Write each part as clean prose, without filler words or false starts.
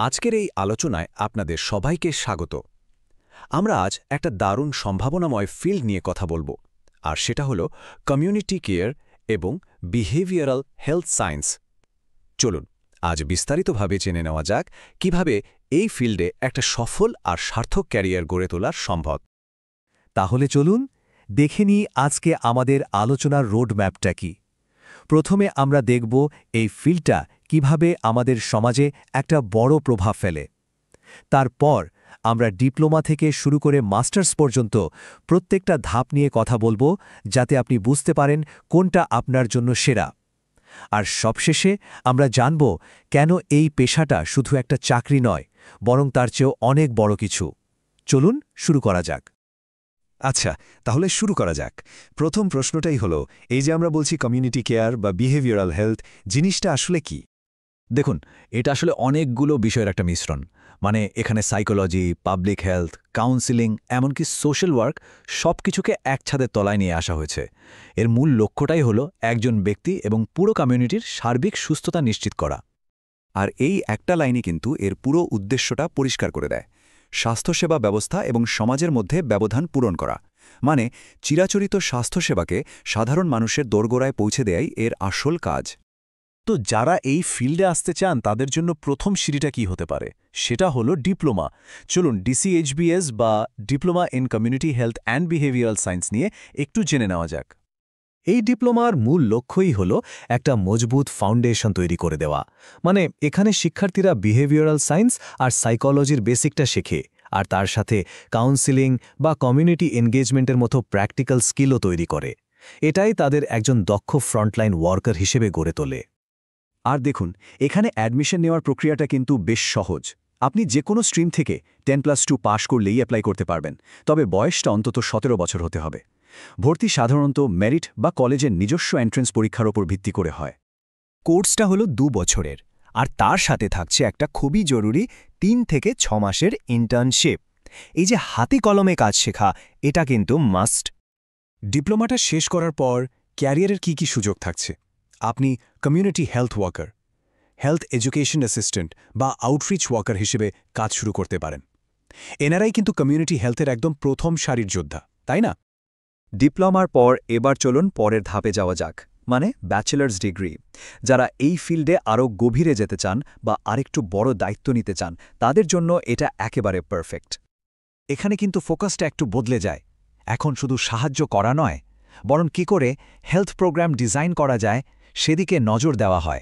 আজকের এই আলোচনায় আপনাদের সবাইকে স্বাগত। আমরা আজ একটা দারুণ সম্ভাবনাময় ফিল্ড নিয়ে কথা বলবো, আর সেটা হলো কমিউনিটি কেয়ার এবং বিহেভিয়ারাল হেলথ সায়েন্স। চলুন আজ বিস্তারিতভাবে জেনে নেওয়া যাক কিভাবে এই ফিল্ডে একটা সফল আর সার্থক ক্যারিয়ার গড়ে তোলা সম্ভব। তাহলে চলুন দেখে নিই আজকে আমাদের আলোচনার রোডম্যাপটা কি। প্রথমে আমরা দেখব এই ফিল্ডটা কিভাবে আমাদের সমাজে একটা বড় প্রভাব ফেলে। তারপর আমরা ডিপ্লোমা থেকে শুরু করে মাস্টার্স পর্যন্ত প্রত্যেকটা ধাপ নিয়ে কথা বলবো, যাতে আপনি বুঝতে পারেন কোনটা আপনার জন্য সেরা। আর সবশেষে আমরা জানব কেন এই পেশাটা শুধু একটা চাকরি নয়, বরং তার চেয়েও অনেক বড় কিছু। চলুন শুরু করা যাক। আচ্ছা, তাহলে শুরু করা যাক। প্রথম প্রশ্নটাই হলো, এই যে আমরা বলছি কমিউনিটি কেয়ার বা বিহেভিয়ারাল হেলথ, জিনিসটা আসলে কি? দেখুন, এটা আসলে অনেকগুলো বিষয়ের একটা মিশ্রণ। মানে এখানে সাইকোলজি, পাবলিক হেলথ, কাউন্সিলিং, এমনকি সোশ্যাল ওয়ার্ক সব কিছুকে এক ছাদের তলায় নিয়ে আসা হয়েছে। এর মূল লক্ষ্যটাই হলো একজন ব্যক্তি এবং পুরো কমিউনিটির সার্বিক সুস্থতা নিশ্চিত করা। আর এই একটা লাইনই কিন্তু এর পুরো উদ্দেশ্যটা পরিষ্কার করে দেয়। স্বাস্থ্যসেবা ব্যবস্থা এবং সমাজের মধ্যে ব্যবধান পূরণ করা, মানে চিরাচরিত স্বাস্থ্যসেবাকে সাধারণ মানুষের দোরগোড়ায় পৌঁছে দেয়াই এর আসল কাজ। তো যারা এই ফিল্ডে আসতে চান তাদের জন্য প্রথম সিঁড়িটা কি হতে পারে? সেটা হলো ডিপ্লোমা। চলুন ডিসিএইচবিএস বা diploma in community health and behavioural science নিয়ে একটু জেনে নেওয়া যাক। এই ডিপ্লোমার মূল লক্ষ্যই হল একটা মজবুত ফাউন্ডেশন তৈরি করে দেওয়া। মানে এখানে শিক্ষার্থীরা বিহেভিয়ারাল সায়েন্স আর সাইকোলজির বেসিকটা শেখে, আর তার সাথে কাউন্সিলিং বা কমিউনিটি এনগেজমেন্টের মতো প্র্যাকটিক্যাল স্কিলও তৈরি করে। এটাই তাদের একজন দক্ষ ফ্রন্টলাইন ওয়ার্কার হিসেবে গড়ে তোলে। আর দেখুন, এখানে অ্যাডমিশন নেওয়ার প্রক্রিয়াটা কিন্তু বেশ সহজ। আপনি যে কোনো স্ট্রিম থেকে 10+2 পাশ করলেই অ্যাপ্লাই করতে পারবেন, তবে বয়সটা অন্তত 17 বছর হতে হবে। ভর্তি সাধারণত মেরিট বা কলেজের নিজস্ব এন্ট্রেন্স পরীক্ষার ওপর ভিত্তি করে হয়। কোর্সটা হলো 2 বছরের, আর তার সাথে থাকছে একটা খুবই জরুরি 3 থেকে 6 মাসের ইন্টার্নশিপ। এই যে হাতে কলমে কাজ শেখা, এটা কিন্তু মাস্ট। ডিপ্লোমাটা শেষ করার পর ক্যারিয়ারের কি সুযোগ থাকছে? আপনি community health worker, health education assistant বা আউটরিচ ওয়ার্কার হিসেবে কাজ শুরু করতে পারেন। এনারাই কিন্তু কমিউনিটি হেলথের একদম প্রথম সারির যোদ্ধা, তাই না? ডিপ্লোমার পর এবার চলুন পরের ধাপে যাওয়া যাক, মানে ব্যাচেলার্স ডিগ্রি। যারা এই ফিল্ডে আরও গভীরে যেতে চান বা আরেকটু বড় দায়িত্ব নিতে চান, তাদের জন্য এটা একেবারে পারফেক্ট। এখানে কিন্তু ফোকাসটা একটু বদলে যায়। এখন শুধু সাহায্য করা নয়, বরং কী করে হেলথ প্রোগ্রাম ডিজাইন করা যায় সেদিকে নজর দেওয়া হয়।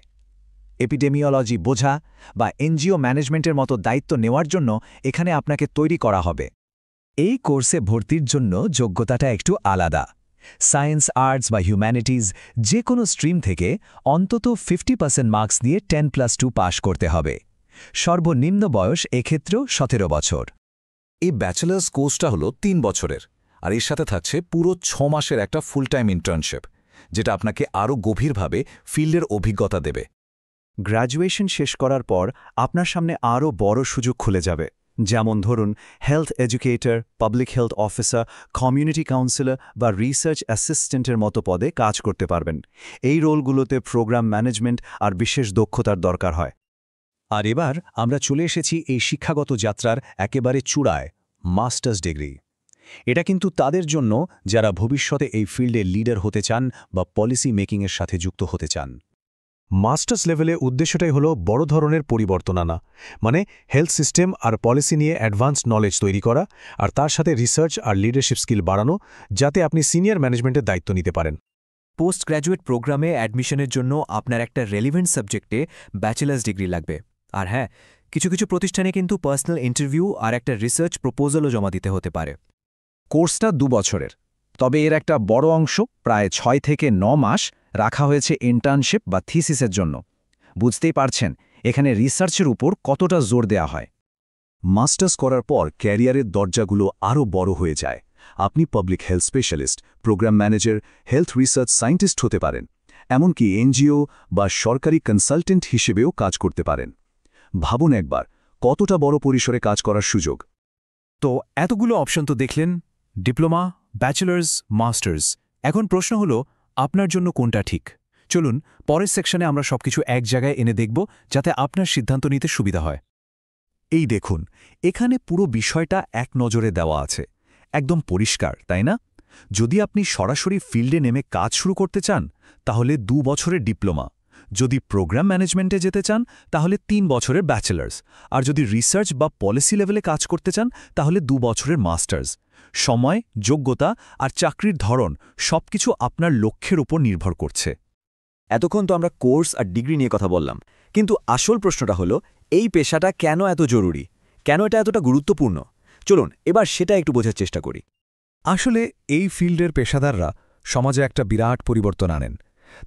এপিডেমিওলজি বোঝা বা এনজিও ম্যানেজমেন্টের মতো দায়িত্ব নেওয়ার জন্য এখানে আপনাকে তৈরি করা হবে। এই কোর্সে ভর্তির জন্য যোগ্যতাটা একটু আলাদা। সায়েন্স, আর্টস বা হিউম্যানিটিজ যে কোনো স্ট্রিম থেকে অন্তত 50% মার্কস নিয়ে 10+2 পাশ করতে হবে। সর্বনিম্ন বয়স এক্ষেত্রেও 17 বছর। এই ব্যাচেলার্স কোর্সটা হলো 3 বছরের, আর এর সাথে থাকছে পুরো 6 মাসের একটা ফুল টাইম ইন্টার্নশিপ, যেটা আপনাকে আরও গভীরভাবে ফিল্ডের অভিজ্ঞতা দেবে। গ্র্যাজুয়েশন শেষ করার পর আপনার সামনে আরও বড় সুযোগ খুলে যাবে, যেমন ধরুন health educator, public health officer, community councillor বা রিসার্চ অ্যাসিস্ট্যান্টের মতো পদে কাজ করতে পারবেন। এই রোলগুলোতে প্রোগ্রাম ম্যানেজমেন্ট আর বিশেষ দক্ষতার দরকার হয়। আর এবার আমরা চলে এসেছি এই শিক্ষাগত যাত্রার একেবারে চূড়ায়, মাস্টার্স ডিগ্রি। এটা কিন্তু তাদের জন্য যারা ভবিষ্যতে এই ফিল্ডে লিডার হতে চান বা পলিসি মেকিংয়ের সাথে যুক্ত হতে চান। মাস্টার্স লেভেলে উদ্দেশ্যটাই হলো বড় ধরনের পরিবর্তন আনা, মানে হেলথ সিস্টেম আর পলিসি নিয়ে অ্যাডভান্সড নলেজ তৈরি করা, আর তার সাথে রিসার্চ আর লিডারশিপ স্কিল বাড়ানো, যাতে আপনি সিনিয়র ম্যানেজমেন্টের দায়িত্ব নিতে পারেন। পোস্ট গ্র্যাজুয়েট প্রোগ্রামে অ্যাডমিশনের জন্য আপনার একটা রেলিভেন্ট সাবজেক্টে ব্যাচেলার্স ডিগ্রি লাগবে। আর হ্যাঁ, কিছু কিছু প্রতিষ্ঠানে কিন্তু পার্সোনাল ইন্টারভিউ আর একটা রিসার্চ প্রপোজালও জমা দিতে হতে পারে। কোর্সটা 2 বছরের, তবে এর একটা বড় অংশ প্রায় 6 থেকে 9 মাস রাখা হয়েছে ইন্টার্নশিপ বা থিসিসের জন্য। বুঝতেই পারছেন এখানে রিসার্চের উপর কতটা জোর দেওয়া হয়। মাস্টার্স করার পর ক্যারিয়ারের দরজাগুলো আরও বড় হয়ে যায়। আপনি public health specialist, programme manager, health research scientist হতে পারেন, এমনকি এনজিও বা সরকারি কনসালটেন্ট হিসেবেও কাজ করতে পারেন। ভাবুন একবার, কতটা বড় পরিসরে কাজ করার সুযোগ। তো এতগুলো অপশন তো দেখলেন, ডিপ্লোমা, ব্যাচেলার্স, মাস্টার্স। এখন প্রশ্ন হলো আপনার জন্য কোনটা ঠিক। চলুন পরের সেকশনে আমরা সবকিছু এক জায়গায় এনে দেখব, যাতে আপনার সিদ্ধান্ত নিতে সুবিধা হয়। এই দেখুন, এখানে পুরো বিষয়টা এক নজরে দেওয়া আছে, একদম পরিষ্কার, তাই না? যদি আপনি সরাসরি ফিল্ডে নেমে কাজ শুরু করতে চান তাহলে 2 বছরের ডিপ্লোমা, যদি প্রোগ্রাম ম্যানেজমেন্টে যেতে চান তাহলে 3 বছরের ব্যাচেলার্স, আর যদি রিসার্চ বা পলিসি লেভেলে কাজ করতে চান তাহলে 2 বছরের মাস্টার্স। সময়, যোগ্যতা আর চাকরির ধরন সবকিছু আপনার লক্ষ্যের উপর নির্ভর করছে। এতক্ষণ তো আমরা কোর্স আর ডিগ্রি নিয়ে কথা বললাম, কিন্তু আসল প্রশ্নটা হলো এই পেশাটা কেন এত জরুরি, কেন এটা এতটা গুরুত্বপূর্ণ? চলুন এবার সেটা একটু বোঝার চেষ্টা করি। আসলে এই ফিল্ডের পেশাদাররা সমাজে একটা বিরাট পরিবর্তন আনেন।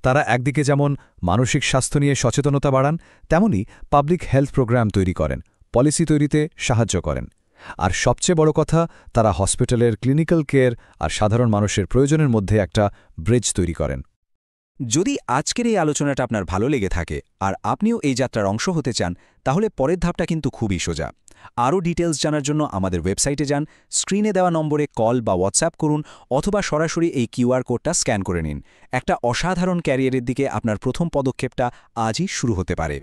তারা একদিকে যেমন মানসিক স্বাস্থ্য নিয়ে সচেতনতা বাড়ান, তেমনি পাবলিক হেলথ প্রোগ্রাম তৈরি করেন, পলিসি তৈরিতে সাহায্য করেন। আর সবচেয়ে বড় কথা, তারা হসপিটালের ক্লিনিক্যাল কেয়ার আর সাধারণ মানুষের প্রয়োজনের মধ্যে একটা ব্রিজ তৈরি করেন। যদি আজকের এই আলোচনাটা আপনার ভালো লেগে থাকে আর আপনিও এই যাত্রার অংশ হতে চান, তাহলে পরের ধাপটা কিন্তু খুবই সোজা। আরও ডিটেলস জানার জন্য আমাদের ওয়েবসাইটে যান, স্ক্রিনে দেওয়া নম্বরে কল বা হোয়াটসঅ্যাপ করুন, অথবা সরাসরি এই কিউআর কোডটা স্ক্যান করে নিন। একটা অসাধারণ ক্যারিয়ারের দিকে আপনার প্রথম পদক্ষেপটা আজই শুরু হতে পারে।